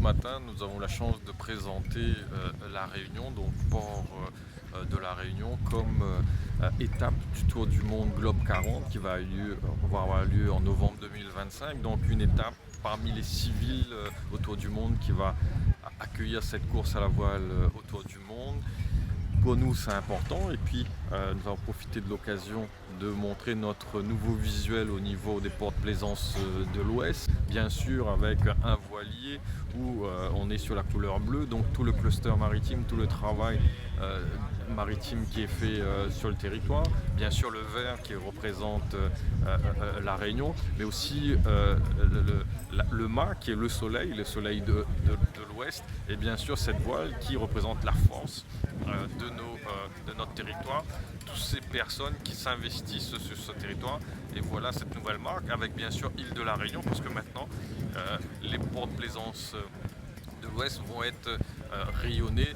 matin, nous avons la chance de présenter la Réunion, donc port de la Réunion, comme étape du Tour du Monde Globe 40 qui va avoir lieu en novembre 2025. Donc une étape parmi les 6 villes autour du monde qui va accueillir cette course à la voile autour du monde. Pour nous, c'est important. Et puis, nous avons profité de l'occasion de montrer notre nouveau visuel au niveau des ports de plaisance de l'Ouest. Bien sûr, avec un voilier où on est sur la couleur bleue. Donc, tout le cluster maritime, tout le travail maritime qui est fait sur le territoire. Bien sûr, le vert qui représente la Réunion, mais aussi le mât qui est le soleil de l'Ouest. Et bien sûr, cette voile qui représente la force de notre territoire, toutes ces personnes qui s'investissent sur ce territoire. Et voilà cette nouvelle marque avec bien sûr Île de la Réunion, parce que maintenant les ports de plaisance de l'Ouest vont être rayonnés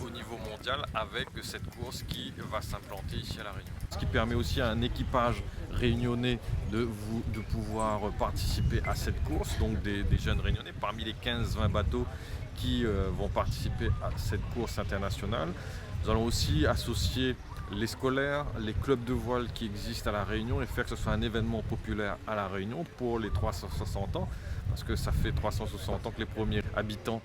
au niveau mondial avec cette course qui va s'implanter ici à la Réunion. Ce qui permet aussi à un équipage réunionnais de pouvoir participer à cette course, donc des jeunes réunionnais parmi les 15-20 bateaux qui vont participer à cette course internationale. Nous allons aussi associer les scolaires, les clubs de voile qui existent à La Réunion et faire que ce soit un événement populaire à La Réunion pour les 360 ans, parce que ça fait 360 ans que les premiers habitants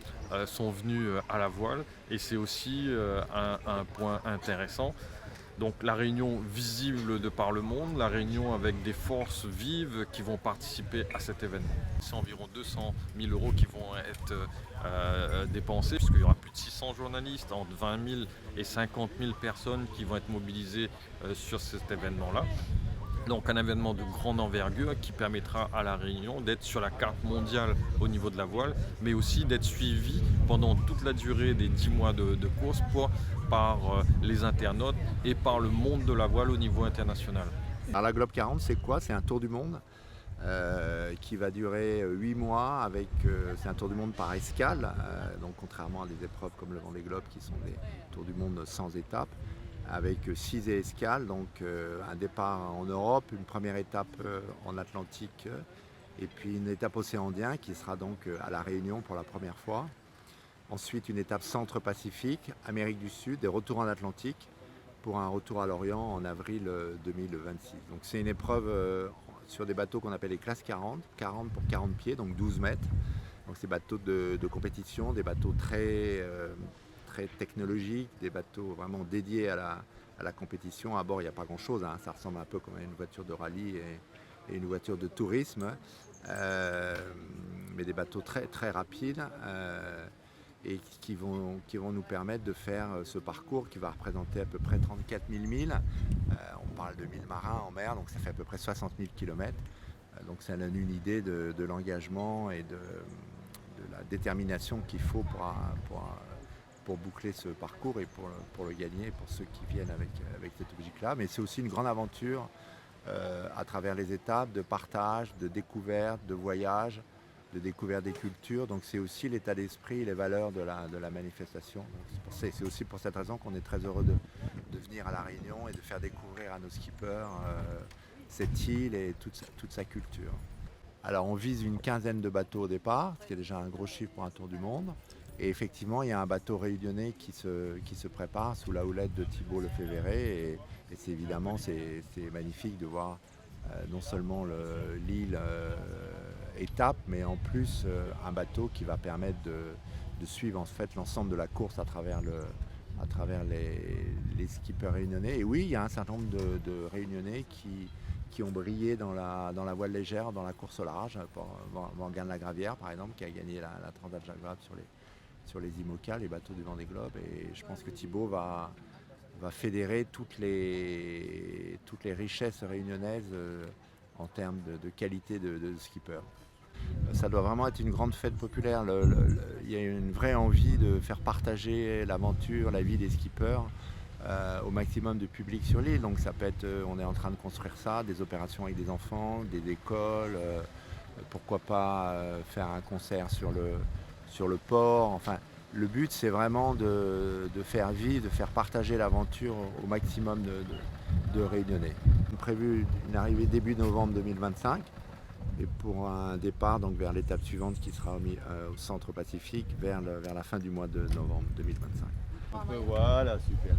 sont venus à la voile, et c'est aussi un point intéressant. Donc la Réunion visible de par le monde, la Réunion avec des forces vives qui vont participer à cet événement. C'est environ 200 000 euros qui vont être dépensés, puisqu'il y aura plus de 600 journalistes, entre 20 000 et 50 000 personnes qui vont être mobilisées sur cet événement-là. Donc un événement de grande envergure qui permettra à la Réunion d'être sur la carte mondiale au niveau de la voile, mais aussi d'être suivi pendant toute la durée des 10 mois de course par les internautes et par le monde de la voile au niveau international. Alors la Globe 40, c'est quoi? C'est un tour du monde qui va durer 8 mois. C'est un tour du monde par escale, donc contrairement à des épreuves comme le Vendée Globe qui sont des tours du monde sans étapes, avec 6 escales, donc un départ en Europe, une première étape en Atlantique et puis une étape océan Indien qui sera donc à La Réunion pour la première fois. Ensuite une étape centre-Pacifique, Amérique du Sud, et retour en Atlantique pour un retour à l'Orient en avril 2026. Donc c'est une épreuve sur des bateaux qu'on appelle les classes 40, 40 pour 40 pieds, donc 12 mètres. Donc c'est bateaux de compétition, des bateaux très technologiques, des bateaux vraiment dédiés à la compétition. À bord, il n'y a pas grand-chose, hein. Ça ressemble un peu comme à une voiture de rallye et une voiture de tourisme, mais des bateaux très, très rapides et qui vont nous permettre de faire ce parcours qui va représenter à peu près 34 000 milles. On parle de 1000 marins en mer, donc ça fait à peu près 60 000 km. Donc ça donne une idée de l'engagement et de la détermination qu'il faut pour boucler ce parcours et pour le gagner, pour ceux qui viennent avec cet objectif-là. Mais c'est aussi une grande aventure à travers les étapes de partage, de découverte, de voyage, de découverte des cultures. Donc c'est aussi l'état d'esprit, les valeurs de la manifestation. C'est aussi pour cette raison qu'on est très heureux de venir à La Réunion et de faire découvrir à nos skippers cette île et toute sa culture. Alors on vise une quinzaine de bateaux au départ, ce qui est déjà un gros chiffre pour un tour du monde. Et effectivement, il y a un bateau réunionnais qui se prépare sous la houlette de Thibault Lefebvre. Et c'est évidemment c'est magnifique de voir non seulement l'île étape, mais en plus un bateau qui va permettre de suivre en fait l'ensemble de la course à travers les skippers réunionnais. Et oui, il y a un certain nombre de réunionnais qui ont brillé dans la voile légère, dans la course au large. Morgane Lagravière, par exemple, qui a gagné la Transat Jacques Vabre sur les IMOCA, les bateaux du Vendée Globe. Et je pense que Thibault va fédérer toutes les richesses réunionnaises en termes de qualité de skipper. Ça doit vraiment être une grande fête populaire. Il y a une vraie envie de faire partager l'aventure, la vie des skippers au maximum de public sur l'île. Donc ça peut être, on est en train de construire ça, des opérations avec des enfants, des écoles, pourquoi pas faire un concert sur le port. Enfin, le but c'est vraiment de faire vivre, de faire partager l'aventure au maximum de Réunionnais. On a prévu une arrivée début novembre 2025. et pour un départ donc vers l'étape suivante qui sera au centre Pacifique vers la fin du mois de novembre 2025. Voilà, super.